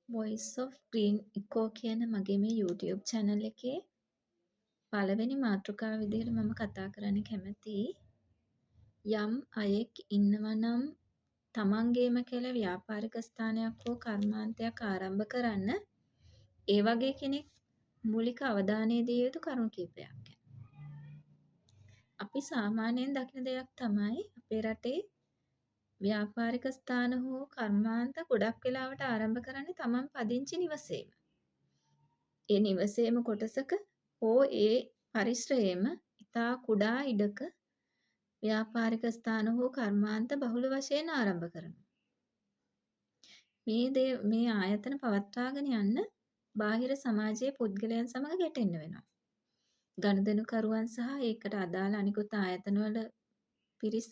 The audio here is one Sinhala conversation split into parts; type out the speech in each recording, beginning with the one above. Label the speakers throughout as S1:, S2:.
S1: Voice of Green Echo කියන මගේ මේ YouTube channel එකේ පළවෙනි මාතෘකාව විදිහට මම කතා කරන්න කැමතියි. යම් අයෙක් ඉන්නවා නම් තමන්ගේම කියලා ව්‍යාපාරික ස්ථානයක් හෝ කර්මාන්තයක් ආරම්භ කරන්න ඒ වගේ කෙනෙක් මූලික අවධානය දිය යුතු කරුණු කිහිපයක් ගැන. අපි සාමාන්‍යයෙන් දකින දෙයක් තමයි අපේ රටේ ව්‍යාපාරික ස්ථාන හෝ කර්මාන්ත ගොඩක් වෙලාවට ආරම්භ කරන්නේ තමන් පදිංචි නිවසේම. ඒ නිවසේම කොටසක හෝ ඒ පරිශ්‍රයේම ඉතා කුඩා ඉඩක ව්‍යාපාරික ස්ථාන හෝ කර්මාන්ත බහුල වශයෙන් ආරම්භ කරනවා. මේ ආයතන පවත්වාගෙන යන්න බාහිර සමාජයේ පුද්ගලයන් සමග ගැටෙන්න වෙනවා. ගනුදෙනුකරුවන් සහ ඒකට අදාළ අනිකුත් ආයතනවල පිරිස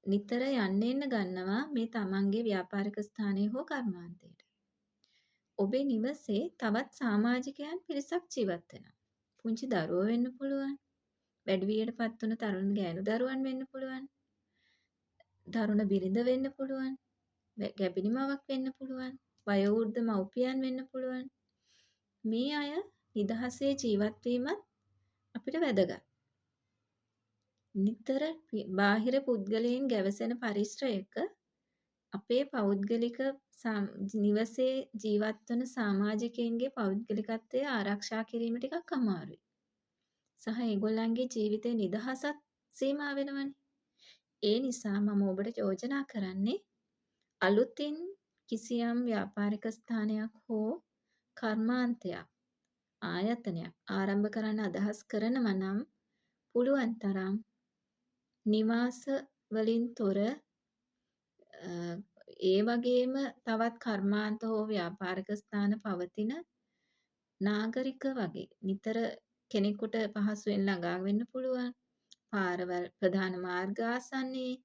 S1: නිතර යන්න එන්න ගන්නවා මේ තමන්ගේ ව්‍යාපාරික ස්ථානය හෝ කර්මාන්තයට. ඔබේ නිවසේ තවත් සමාජිකයන් පිරිසක් ජීවත් වෙනවා. පුංචි දරුවෝ වෙන්න පුළුවන්. වැඩිවියට පත් වුණ තරුණ ගෑනු දරුවන් වෙන්න පුළුවන්. තරුණ බිරිඳ වෙන්න පුළුවන්. ගැබිණි මවක් වෙන්න පුළුවන්. වයෝවෘද්ධ මව්පියන් වෙන්න පුළුවන්. මේ අය නිදහසේ ජීවත් වීමත් අපිට වැදගත්. නිතර බාහිර පුද්ගලයන් ගැවසෙන පරිශ්‍රයක අපේ පෞද්ගලික නිවසේ ජීවත් වන සමාජිකයන්ගේ පෞද්ගලිකත්වය ආරක්ෂා කිරීම ටිකක් අමාරුයි. සහ ඒගොල්ලන්ගේ ජීවිතේ නිදහසත් සීමා වෙනවනේ. ඒ නිසා මම ඔබට යෝජනා කරන්නේ අලුතින් කිසියම් ව්‍යාපාරික ස්ථානයක් හෝ කර්මාන්තයක් ආයතනයක් ආරම්භ කරන්න අදහස් කරනවා නම් පුළුවන් තරම් නිවාස වලින් තොර ඒ වගේම තවත් කර්මාන්ත හෝ ව්‍යාපාරික ස්ථාන පවතින නාගරික වගේ නිතර කෙනෙකුට පහසුවෙන් ළඟා වෙන්න පුළුවන් පාරවල් ප්‍රධාන මාර්ග ආසන්නයේ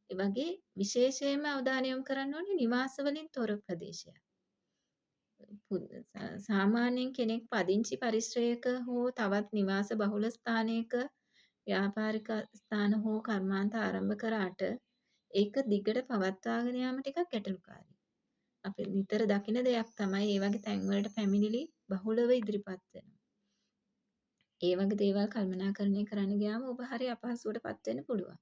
S1: ඒ වගේ විශේෂයෙන්ම අවධානය යොමු කරන්න ඕනේ නිවාස වලින් තොර ප්‍රදේශයක්. සාමාන්‍යයෙන් කෙනෙක් පදිංචි පරිශ්‍රයක හෝ තවත් නිවාස බහුල ස්ථානයක ව්‍යාපාරික ස්ථාන හෝ කර්මාන්ත ආරම්භ කරාට ඒක දිගට පවත්වාගෙන යාම ටිකක් ගැටලුකාරී. අපි නිතර දකින දෙයක් තමයි මේ වගේ තැන්වලට පැමිණිලි බහුලව ඉදිරිපත් වෙනවා. ඒ වගේ දේවල් කල්පනාකරණය කරන්න ගියාම ඔබ හරි අපහසුවටපත් වෙන්න පුළුවන්.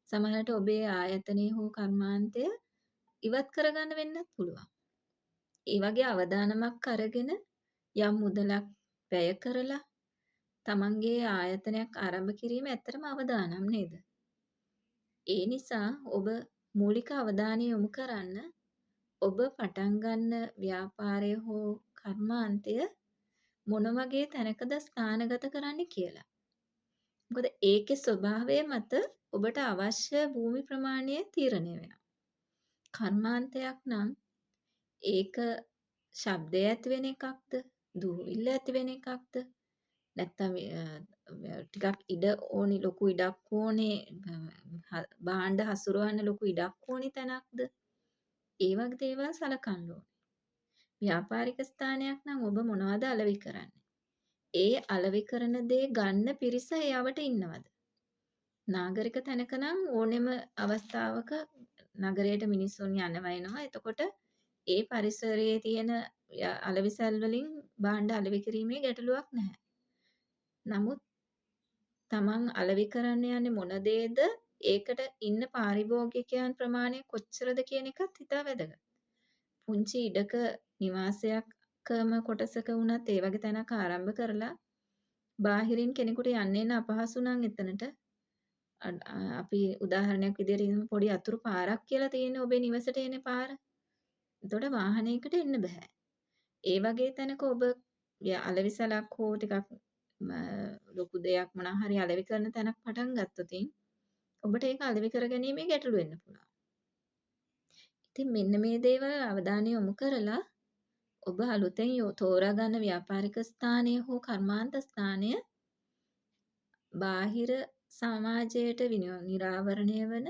S1: සමහරවිට ඔබේ ආයතනයේ හෝ කර්මාන්තය ඉවත් කරගන්න වෙන්නත් පුළුවන්. ඒ වගේ අවදානමක් අරගෙන යම් මුදලක් වැය කරලා තමන්ගේ ආයතනයක් ආරම්භ කිරීම ඇත්තටම අවදානම් නේද? ඒ නිසා ඔබ මූලික අවධානය යොමු කරන්න ඔබ පටන් ගන්න ව්‍යාපාරය හෝ කර්මාන්තය මොන වගේ තැනකද ස්ථානගත කරන්න කියලා. මොකද ඒකේ ස්වභාවය මත ඔබට අවශ්‍ය භූමි ප්‍රමාණය තීරණය වෙනවා. කර්මාන්තයක් නම් ඒක ශබ්දය ඇති වෙන එකක්ද, දූවිල්ල ඇති වෙන එකක්ද, නැත්නම් ටිකක් ඉඩ ඕනි ලොකු ඉඩක් ඕනේ භාණ්ඩ හසුරවන්න ලොකු ඉඩක් ඕනි තැනක්ද? ඒ වගේ දේවල් සලකන්න ඕනේ. ව්‍යාපාරික ස්ථානයක් නම් ඔබ මොනවද අලෙවි කරන්නේ? ඒ අලෙවි කරන දේ ගන්න පිරිස එයාවට ඉන්නවද? නාගරික තැනක නම් ඕනෙම අවස්ථාවක නගරයට මිනිස්සුන් යනවා එනවා. එතකොට ඒ පරිසරයේ තියෙන අලෙවිසැල් වලින් භාණ්ඩ අලෙවි කිරීමේ ගැටලුවක් නැහැ. නමුත් තමන් අලෙවි කරන්න යන්නේ මොන දේද ඒකට ඉන්න පාරිභෝගිකයන් ප්‍රමාණය කොච්චරද කියන එකත් හිතා වැදගත්. පුංචි ඉඩක නිවාසයක්ම කොටසක වුණත් ඒ වගේ තැනක් ආරම්භ කරලා බාහිරින් කෙනෙකුට යන්න එන්න අපහසු නම් එතනට අපි උදාහරණයක් විදිහට පොඩි අතුරු පාරක් කියලා තියෙන ඔබේ නිවසට එන පාර. එතකොට වාහනයකට එන්න බෑ. ඒ වගේ තැනක ඔබ අලෙවිසලක් හෝ ටිකක් ලොකු දෙයක් මොනවා හරි අලෙවි කරන තැනක් පටන් ගත්තොත් ඔබට ඒක අලෙවි කරගැනීමේ ගැටලු වෙන්න පුළුවන්. ඉතින් මෙන්න මේ දේවල් අවධානය යොමු කරලා ඔබ අලුතෙන් තෝරා ගන්න ව්‍යාපාරික ස්ථානය හෝ කර්මාන්ත ස්ථානය බාහිර සමාජයට නිරාවරණය වන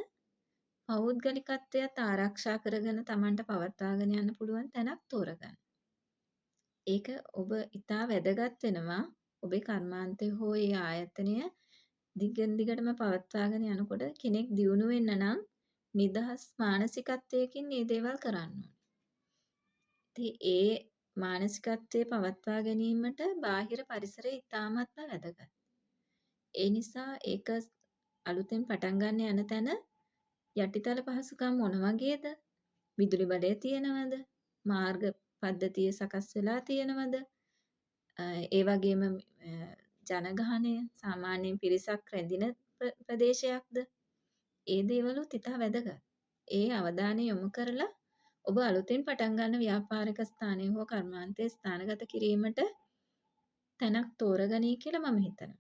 S1: පෞද්ගලිකත්වයත් ආරක්ෂා කරගෙන Tamanට පවත්වාගෙන යන්න පුළුවන් තැනක් තෝරගන්න. ඒක ඔබ ඉතා වැදගත් වෙනවා ඔබේ කර්මාන්තය හෝ ඒ ආයතනය දිගින් දිගටම පවත්වාගෙන යනකොට කෙනෙක් දියුණු වෙන්න නම් නිදහස් මානසිකත්වයකින් මේ දේවල් කරන්න ඕනේ. ඉතින් ඒ මානසිකත්වය පවත්වා ගැනීමට බාහිර පරිසරය ඉතාමත්ම වැදගත්. ඒ නිසා ඒක අලුතෙන් පටන් ගන්න යන තැන යටිතල පහසුකම් මොන වගේද? විදුලි බලය තියෙනවද? මාර්ග පද්ධතිය සකස් වෙලා තියෙනවද? ඒ වගේම ජනගහනය සාමාන්‍යයෙන් පිරිසක් රැඳෙන ප්‍රදේශයක්ද? ඒ දේවලුත් ඉතා වැදගත්. ඒ අවධානය යොමු කරලා ඔබ අලුතෙන් පටන් ගන්න ව්‍යාපාරික ස්ථානය හෝ කර්මාන්තය ස්ථානගත කිරීමට තැනක් තෝරගනී කියලා මම හිතනවා.